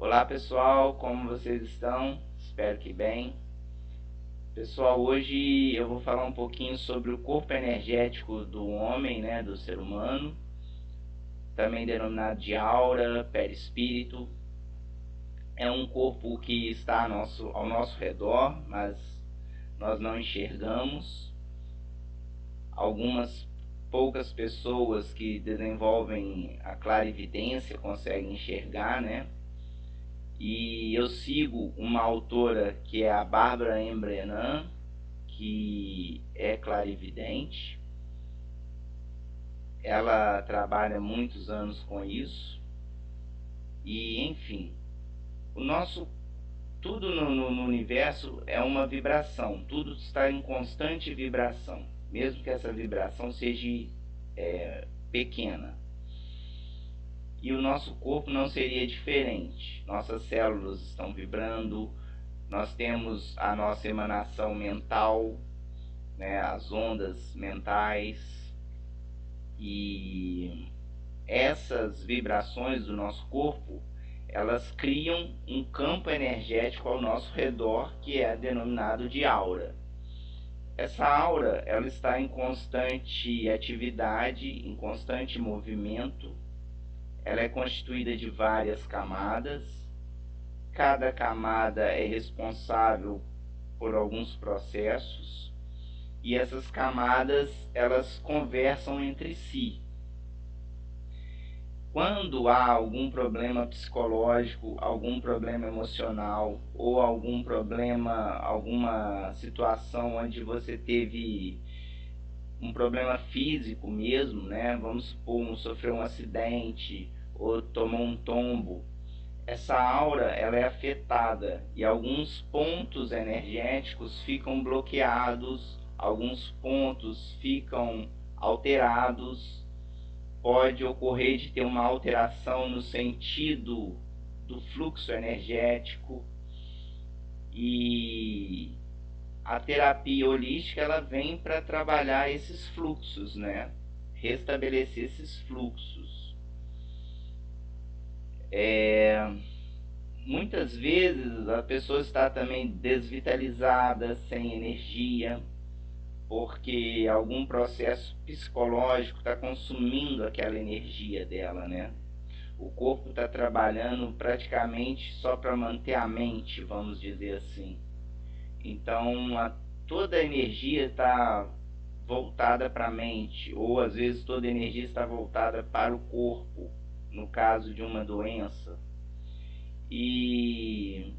Olá pessoal, como vocês estão? Espero que bem. Pessoal, hoje eu vou falar um pouquinho sobre o corpo energético do homem, do ser humano, também denominado de aura, perispírito. É um corpo que está ao nosso redor, mas nós não enxergamos. Algumas poucas pessoas que desenvolvem a clarividência conseguem enxergar, E eu sigo uma autora que é a Barbara M. Brennan, que é clarividente. Ela trabalha muitos anos com isso. E, enfim, tudo no universo é uma vibração. Tudo está em constante vibração, mesmo que essa vibração seja pequena. E o nosso corpo não seria diferente. Nossas células estão vibrando, nós temos a nossa emanação mental, as ondas mentais, e essas vibrações do nosso corpo, elas criam um campo energético ao nosso redor, que é denominado de aura. Essa aura, ela está em constante atividade, em constante movimento. Ela é constituída de várias camadas. Cada camada é responsável por alguns processos, e essas camadas, elas conversam entre si. Quando há algum problema psicológico, algum problema emocional, ou algum problema, alguma situação onde você teve um problema físico mesmo, vamos supor, sofreu um acidente ou tomou um tombo, essa aura, ela é afetada e alguns pontos energéticos ficam bloqueados, alguns pontos ficam alterados. Pode ocorrer de ter uma alteração no sentido do fluxo energético, e a terapia holística, ela vem para trabalhar esses fluxos, restabelecer esses fluxos. Muitas vezes a pessoa está também desvitalizada, sem energia, porque algum processo psicológico está consumindo aquela energia dela, O corpo está trabalhando praticamente só para manter a mente, vamos dizer assim. Então, toda a energia está voltada para a mente, ou às vezes toda a energia está voltada para o corpo, no caso de uma doença. E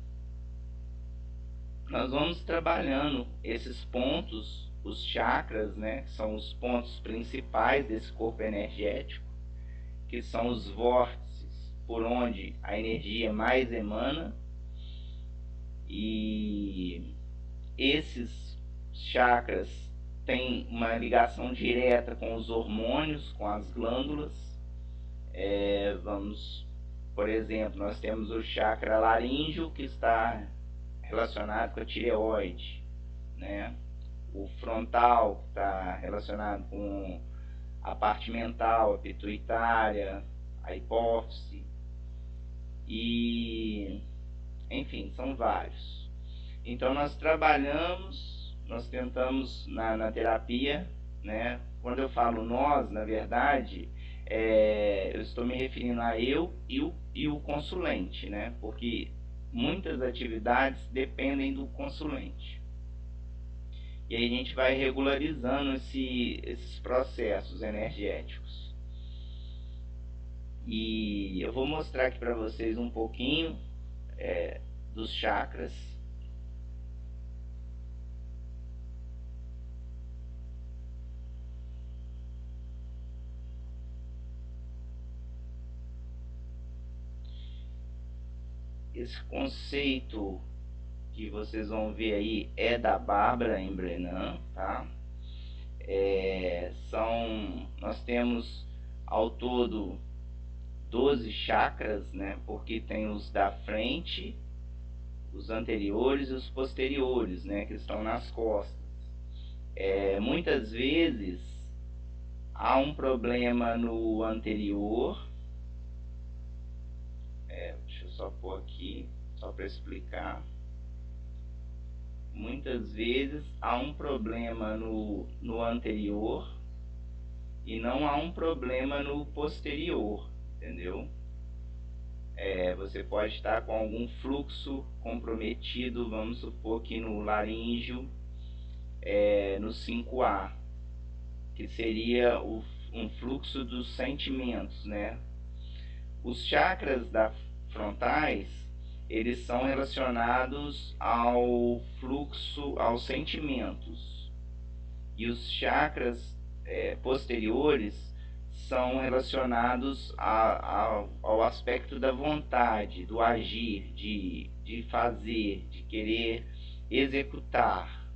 nós vamos trabalhando esses pontos, os chakras, que são os pontos principais desse corpo energético, que são os vórtices por onde a energia mais emana, e esses chakras têm uma ligação direta com os hormônios, com as glândulas. Por exemplo, nós temos o chakra laríngeo, que está relacionado com a tireoide, O frontal, que está relacionado com a parte mental, a pituitária, a hipófise, e enfim, são vários. Então nós trabalhamos, nós tentamos na terapia, Quando eu falo nós, na verdade, eu estou me referindo a eu e o consulente, Porque muitas atividades dependem do consulente. E aí a gente vai regularizando esses processos energéticos. E eu vou mostrar aqui para vocês um pouquinho dos chakras. Esse conceito que vocês vão ver aí é da Barbara M. Brennan, tá? Nós temos ao todo 12 chakras, Porque tem os da frente, os anteriores e os posteriores, que estão nas costas. Muitas vezes há um problema no anterior. Deixa Deixa eu só pôr aqui, só para explicar. Muitas vezes há um problema no anterior e não há um problema no posterior, entendeu? Você pode estar com algum fluxo comprometido, vamos supor que no laríngeo, no 5A, que seria um fluxo dos sentimentos, né? Os chakras frontais, eles são relacionados ao fluxo, aos sentimentos, e os chakras posteriores são relacionados ao aspecto da vontade, do agir, de fazer, de querer executar.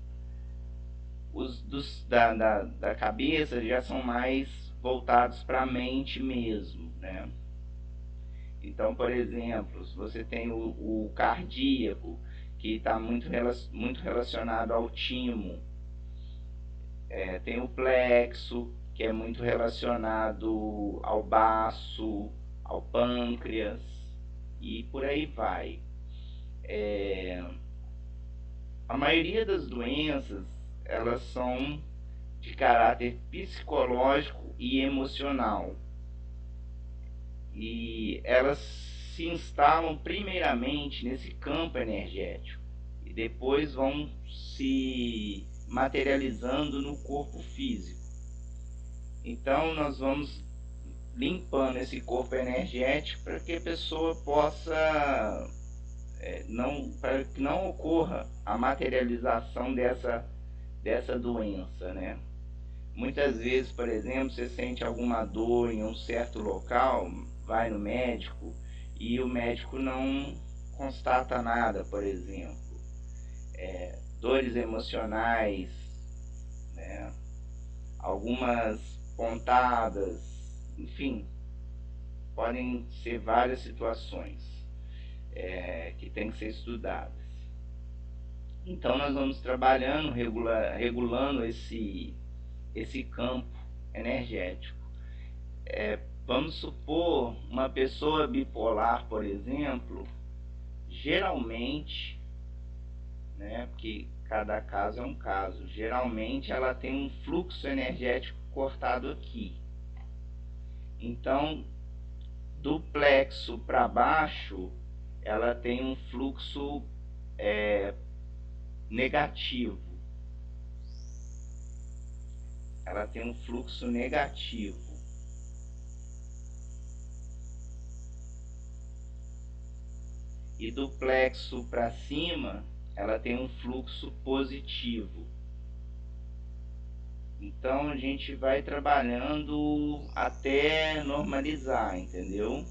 Os da cabeça já são mais voltados para a mente mesmo, né? Então, por exemplo, se você tem o cardíaco, que está muito relacionado ao timo, tem o plexo, que é muito relacionado ao baço, ao pâncreas, e por aí vai. A maioria das doenças, elas são de caráter psicológico e emocional, e elas se instalam primeiramente nesse campo energético e depois vão se materializando no corpo físico. Então nós vamos limpando esse corpo energético para que a pessoa possa para que não ocorra a materialização dessa doença, né? Muitas vezes, por exemplo, você sente alguma dor em um certo local, vai no médico e o médico não constata nada, por exemplo. Dores emocionais, né? Algumas pontadas, enfim, podem ser várias situações que tem que ser estudadas. Então nós vamos trabalhando, regulando esse campo energético. Vamos supor uma pessoa bipolar, por exemplo, geralmente, né, porque cada caso é um caso, geralmente ela tem um fluxo energético cortado aqui. Então, do plexo para baixo, ela tem um fluxo negativo. Ela tem um fluxo negativo. E do plexo para cima, ela tem um fluxo positivo. Então a gente vai trabalhando até normalizar, entendeu?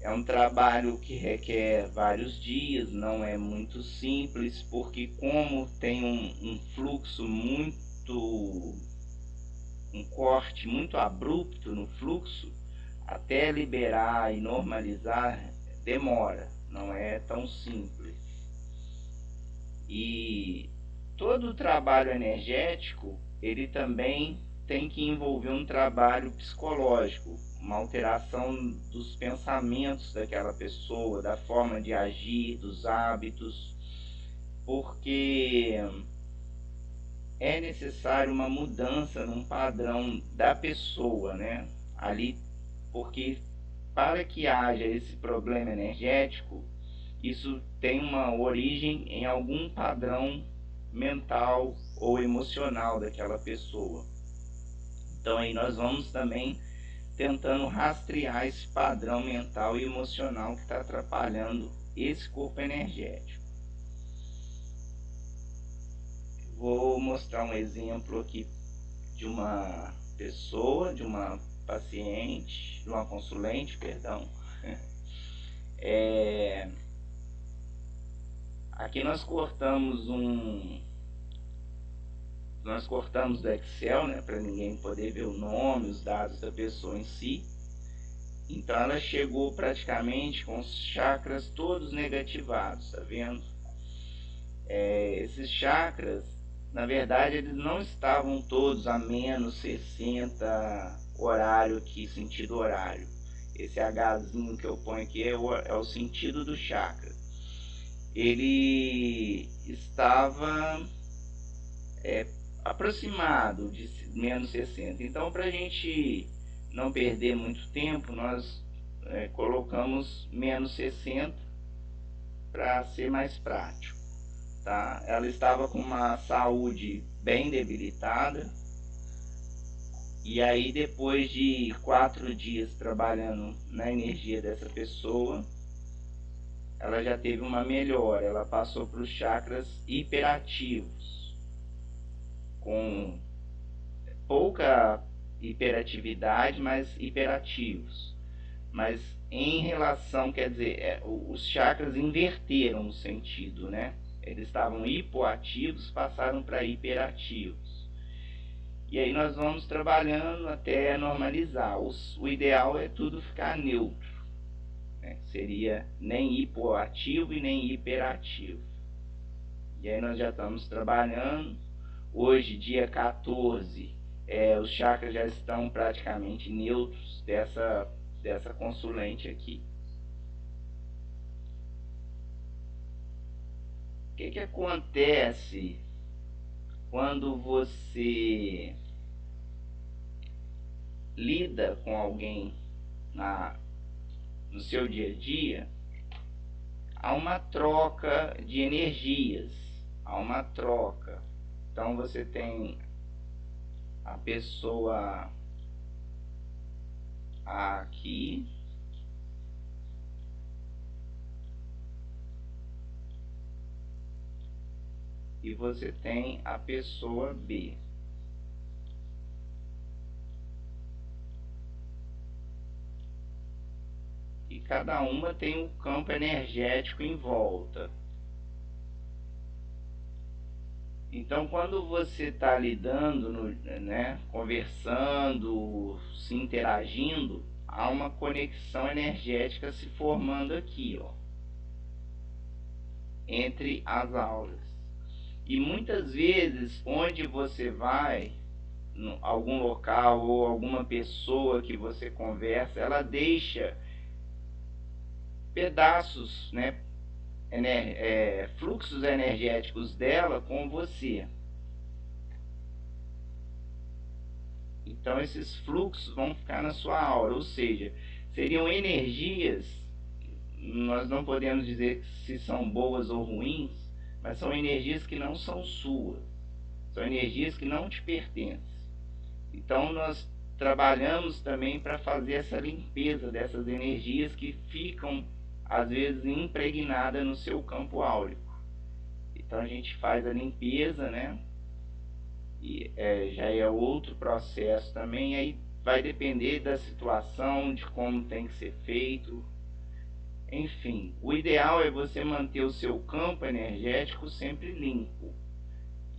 É um trabalho que requer vários dias, não é muito simples, porque como tem um fluxo um corte muito abrupto no fluxo, até liberar e normalizar demora, não é tão simples. E todo o trabalho energético, ele também tem que envolver um trabalho psicológico, uma alteração dos pensamentos daquela pessoa, da forma de agir, dos hábitos, porque é necessário uma mudança num padrão da pessoa, né? Ali, porque para que haja esse problema energético, isso tem uma origem em algum padrão mental ou emocional daquela pessoa. Então aí nós vamos também tentando rastrear esse padrão mental e emocional que está atrapalhando esse corpo energético. Vou mostrar um exemplo aqui de uma pessoa, de uma paciente, de uma consulente, perdão. Aqui nós cortamos do Excel, né, para ninguém poder ver o nome, os dados da pessoa em si. Então ela chegou praticamente com os chakras todos negativados, tá vendo? Esses chakras, na verdade, eles não estavam todos a menos 60 horário aqui, sentido horário. esse Hzinho que eu ponho aqui é o sentido do chakra. Ele estava aproximado de menos 60. Então, para a gente não perder muito tempo, nós colocamos menos 60 para ser mais prático. Tá? Ela estava com uma saúde bem debilitada, e aí depois de 4 dias trabalhando na energia dessa pessoa, ela já teve uma melhora. Ela passou para os chakras hiperativos, com pouca hiperatividade, mas hiperativos. Mas em relação, quer dizer, os chakras inverteram o sentido, né? Eles estavam hipoativos, passaram para hiperativos. E aí nós vamos trabalhando até normalizar. O ideal é tudo ficar neutro, né? Seria nem hipoativo e nem hiperativo. E aí nós já estamos trabalhando. Hoje, dia 14, os chakras já estão praticamente neutros dessa consulente aqui. O que acontece quando você lida com alguém no seu dia a dia? Há uma troca de energias, há uma troca. Então você tem a pessoa aqui, e você tem a pessoa B. E cada uma tem um campo energético em volta. Então, quando você está lidando, né, conversando, se interagindo, há uma conexão energética se formando aqui, ó, entre as aulas. E muitas vezes, onde você vai, algum local ou alguma pessoa que você conversa, ela deixa pedaços, né, fluxos energéticos dela com você. Então esses fluxos vão ficar na sua aura, ou seja, seriam energias, nós não podemos dizer se são boas ou ruins, mas são energias que não são suas, são energias que não te pertencem. Então nós trabalhamos também para fazer essa limpeza dessas energias que ficam às vezes impregnada no seu campo áurico. Então a gente faz a limpeza, né? E já é outro processo também. Aí vai depender da situação, de como tem que ser feito. Enfim, o ideal é você manter o seu campo energético sempre limpo.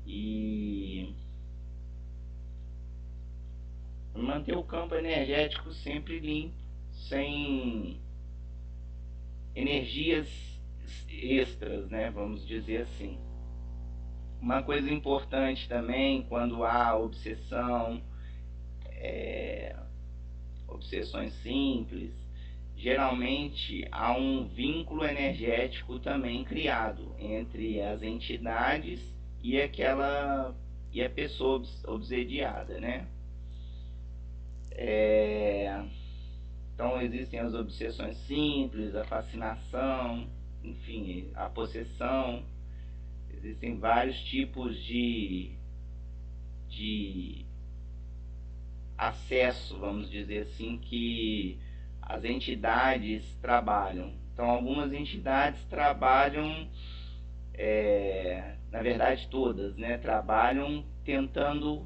E manter o campo energético sempre limpo, sem energias extras, né, vamos dizer assim. Uma coisa importante também, quando há obsessão, obsessões simples, geralmente há um vínculo energético também criado entre as entidades e a pessoa obsediada, né? Então existem as obsessões simples, a fascinação, enfim, a possessão. Existem vários tipos de acesso, vamos dizer assim, que as entidades trabalham. Então algumas entidades trabalham, na verdade todas, né, trabalham tentando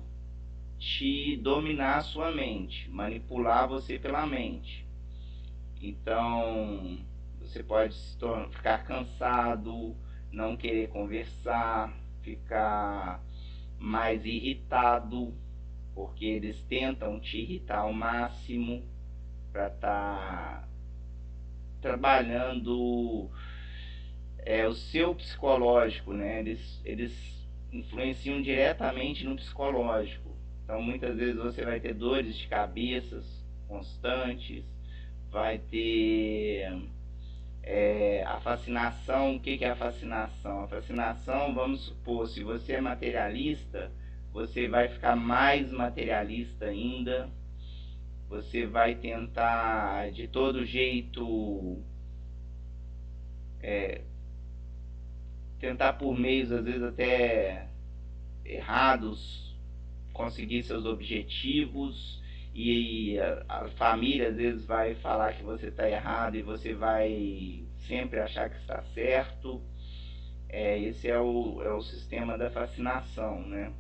te dominar a sua mente, manipular você pela mente. Então você pode ficar cansado, não querer conversar, ficar mais irritado, porque eles tentam te irritar ao máximo para estar trabalhando o seu psicológico, né? Eles influenciam diretamente no psicológico. Então muitas vezes você vai ter dores de cabeça constantes, vai ter a fascinação. O que é a fascinação? A fascinação, vamos supor, se você é materialista, você vai ficar mais materialista ainda. Você vai tentar de todo jeito, tentar por meios às vezes até errados, conseguir seus objetivos, e a família às vezes vai falar que você está errado e você vai sempre achar que está certo. Esse é o sistema da fascinação, né?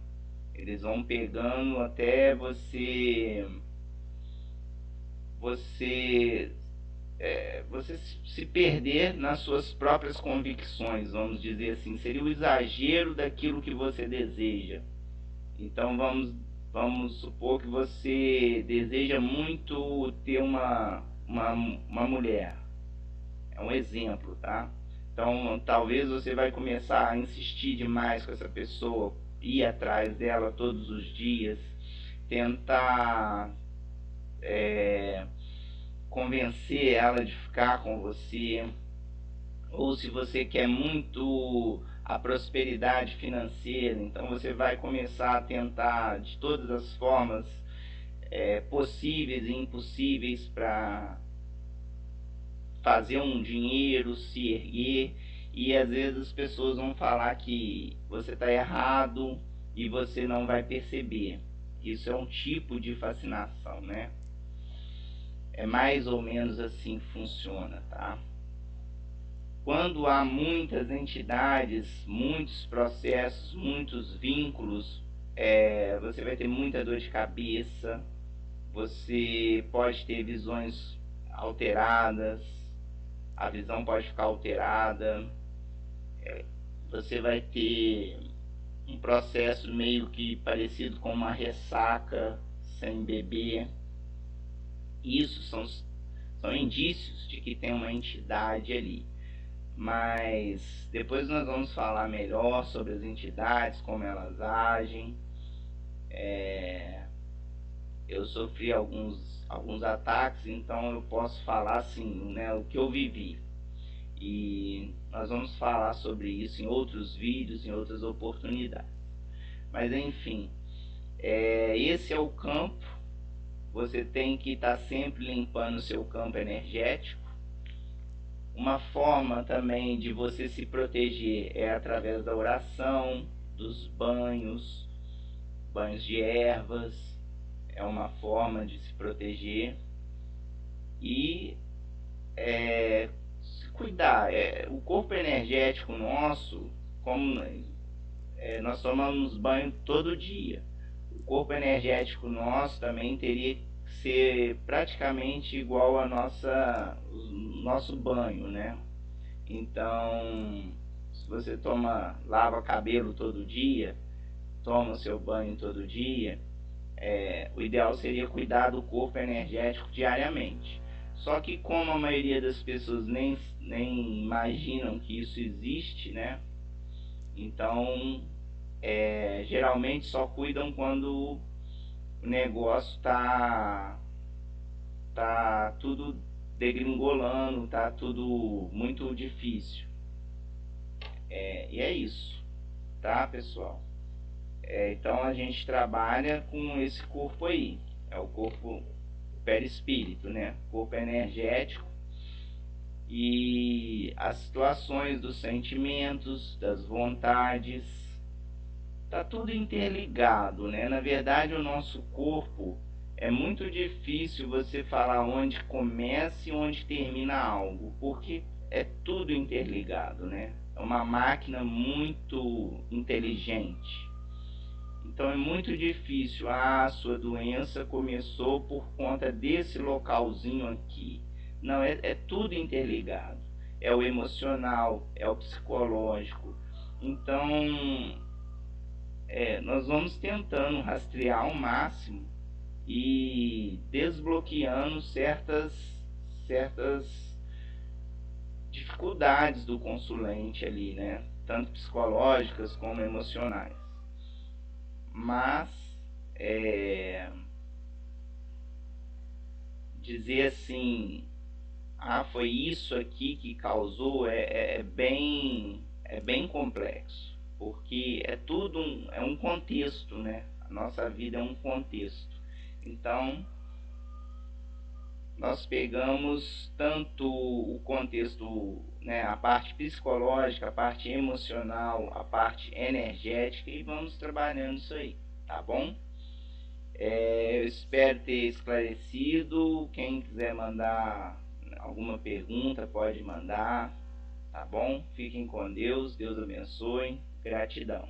Eles vão pegando até você se perder nas suas próprias convicções, vamos dizer assim. Seria o exagero daquilo que você deseja. Então vamos supor que você deseja muito ter uma mulher. É um exemplo, tá? Então talvez você vai começar a insistir demais com essa pessoa, ir atrás dela todos os dias, tentar convencer ela de ficar com você. Ou se você quer muito a prosperidade financeira, então você vai começar a tentar de todas as formas possíveis e impossíveis para fazer um dinheiro, se erguer. E às vezes as pessoas vão falar que você está errado e você não vai perceber. Isso é um tipo de fascinação, né? É mais ou menos assim que funciona, tá? Quando há muitas entidades, muitos processos, muitos vínculos, você vai ter muita dor de cabeça, você pode ter visões alteradas, a visão pode ficar alterada, você vai ter um processo meio que parecido com uma ressaca sem beber. Isso são indícios de que tem uma entidade ali. Mas depois nós vamos falar melhor sobre as entidades, como elas agem. Eu sofri alguns ataques, então eu posso falar assim, né, o que eu vivi. E nós vamos falar sobre isso em outros vídeos, em outras oportunidades. Mas enfim, esse é o campo. Você tem que estar sempre limpando o seu campo energético. Uma forma também de você se proteger é através da oração, dos banhos de ervas, é uma forma de se proteger. E se cuidar, o corpo energético nosso, como nós tomamos banho todo dia, o corpo energético nosso também teria que ser praticamente igual a nosso banho, né? Então, se você lava cabelo todo dia, toma o seu banho todo dia, o ideal seria cuidar do corpo energético diariamente. Só que como a maioria das pessoas nem imaginam que isso existe, né? Então, geralmente só cuidam quando o negócio tá tudo degringolando, tá tudo muito difícil. E é isso, tá, pessoal? Então a gente trabalha com esse corpo aí, é o corpo perispírito, né? Corpo energético, e as situações dos sentimentos, das vontades, tá tudo interligado, né? Na verdade, o nosso corpo, é muito difícil você falar onde começa e onde termina algo, porque é tudo interligado, né? É uma máquina muito inteligente. Então é muito difícil, a sua doença começou por conta desse localzinho aqui. Não, é tudo interligado. É o emocional, é o psicológico. Então, nós vamos tentando rastrear ao máximo e desbloqueando certas dificuldades do consulente ali, né? Tanto psicológicas como emocionais. Mas dizer assim, foi isso aqui que causou, é bem complexo, porque é tudo é um contexto, né? A nossa vida é um contexto. Então, nós pegamos tanto o contexto, né, a parte psicológica, a parte emocional, a parte energética e vamos trabalhando isso aí, tá bom? Eu espero ter esclarecido. Quem quiser mandar alguma pergunta pode mandar, tá bom? Fiquem com Deus, Deus abençoe, gratidão.